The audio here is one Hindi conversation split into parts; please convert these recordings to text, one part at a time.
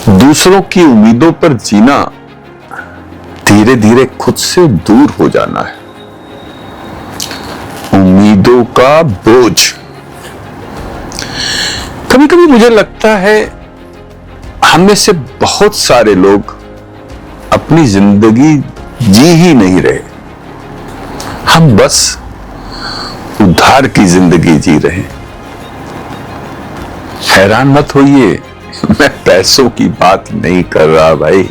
दूसरों की उम्मीदों पर जीना धीरे धीरे खुद से दूर हो जाना है। उम्मीदों का बोझ। कभी कभी मुझे लगता है हम में से बहुत सारे लोग अपनी जिंदगी जी ही नहीं रहे, हम बस उधार की जिंदगी जी रहे हैं। हैरान मत होइए, मैं पैसों की बात नहीं कर रहा भाई,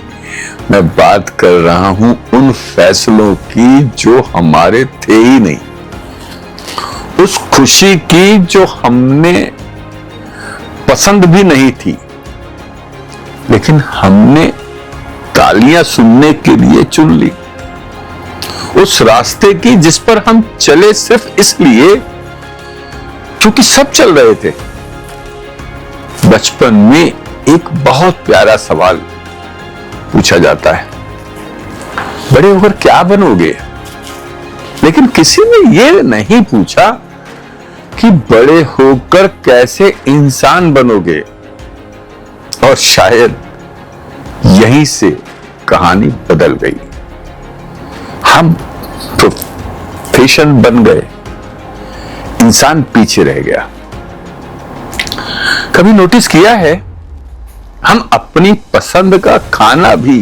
मैं बात कर रहा हूं उन फैसलों की जो हमारे थे ही नहीं, उस खुशी की जो हमने पसंद भी नहीं थी, लेकिन हमने तालियां सुनने के लिए चुन ली। उस रास्ते की जिस पर हम चले सिर्फ इसलिए क्योंकि सब चल रहे थे। बचपन में एक बहुत प्यारा सवाल पूछा जाता है, बड़े होकर क्या बनोगे? लेकिन किसी ने यह नहीं पूछा कि बड़े होकर कैसे इंसान बनोगे। और शायद यहीं से कहानी बदल गई। हम प्रोफेशन बन गए, इंसान पीछे रह गया। कभी नोटिस किया है, हम अपनी पसंद का खाना भी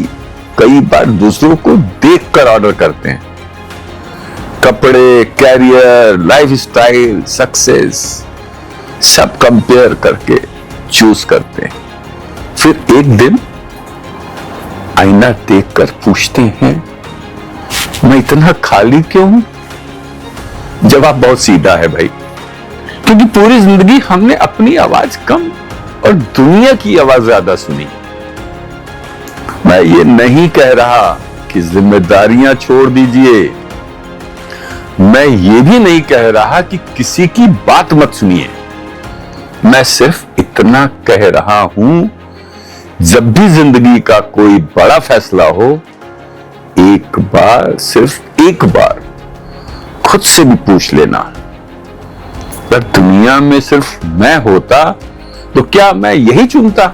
कई बार दूसरों को देखकर ऑर्डर करते हैं। कपड़े, कैरियर, लाइफस्टाइल, सक्सेस सब कंपेयर करके चूज करते हैं। फिर एक दिन आईना देखकर पूछते हैं, मैं इतना खाली क्यों हूं? जवाब बहुत सीधा है भाई, क्योंकि पूरी जिंदगी हमने अपनी आवाज कम और दुनिया की आवाज ज्यादा सुनी। मैं ये नहीं कह रहा कि जिम्मेदारियां छोड़ दीजिए, मैं ये भी नहीं कह रहा कि किसी की बात मत सुनिए। मैं सिर्फ इतना कह रहा हूं, जब भी जिंदगी का कोई बड़ा फैसला हो, एक बार, सिर्फ एक बार खुद से भी पूछ लेना, अगर दुनिया में सिर्फ मैं होता तो क्या मैं यही चुनता?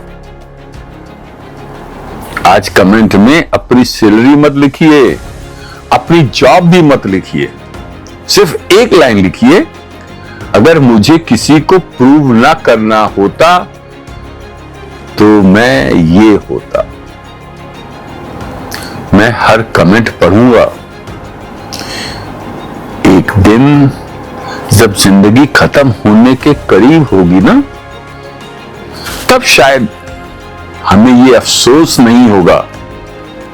आज कमेंट में अपनी सैलरी मत लिखिए, अपनी जॉब भी मत लिखिए, सिर्फ एक लाइन लिखिए, अगर मुझे किसी को प्रूव ना करना होता तो मैं ये होता। मैं हर कमेंट पढ़ूंगा। एक दिन जब जिंदगी खत्म होने के करीब होगी ना, तब शायद हमें ये अफसोस नहीं होगा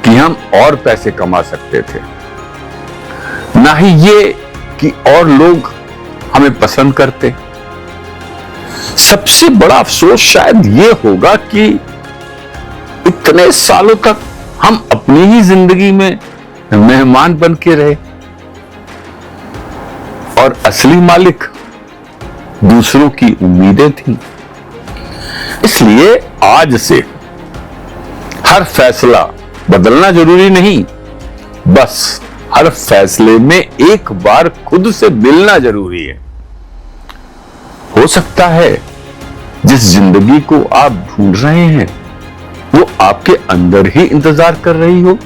कि हम और पैसे कमा सकते थे, ना ही ये कि और लोग हमें पसंद करते। सबसे बड़ा अफसोस शायद ये होगा कि इतने सालों तक हम अपनी ही जिंदगी में मेहमान बन के रहे और असली मालिक दूसरों की उम्मीदें थी। इसलिए आज से हर फैसला बदलना जरूरी नहीं, बस हर फैसले में एक बार खुद से मिलना जरूरी है। हो सकता है जिस जिंदगी को आप ढूंढ रहे हैं वो आपके अंदर ही इंतजार कर रही हो।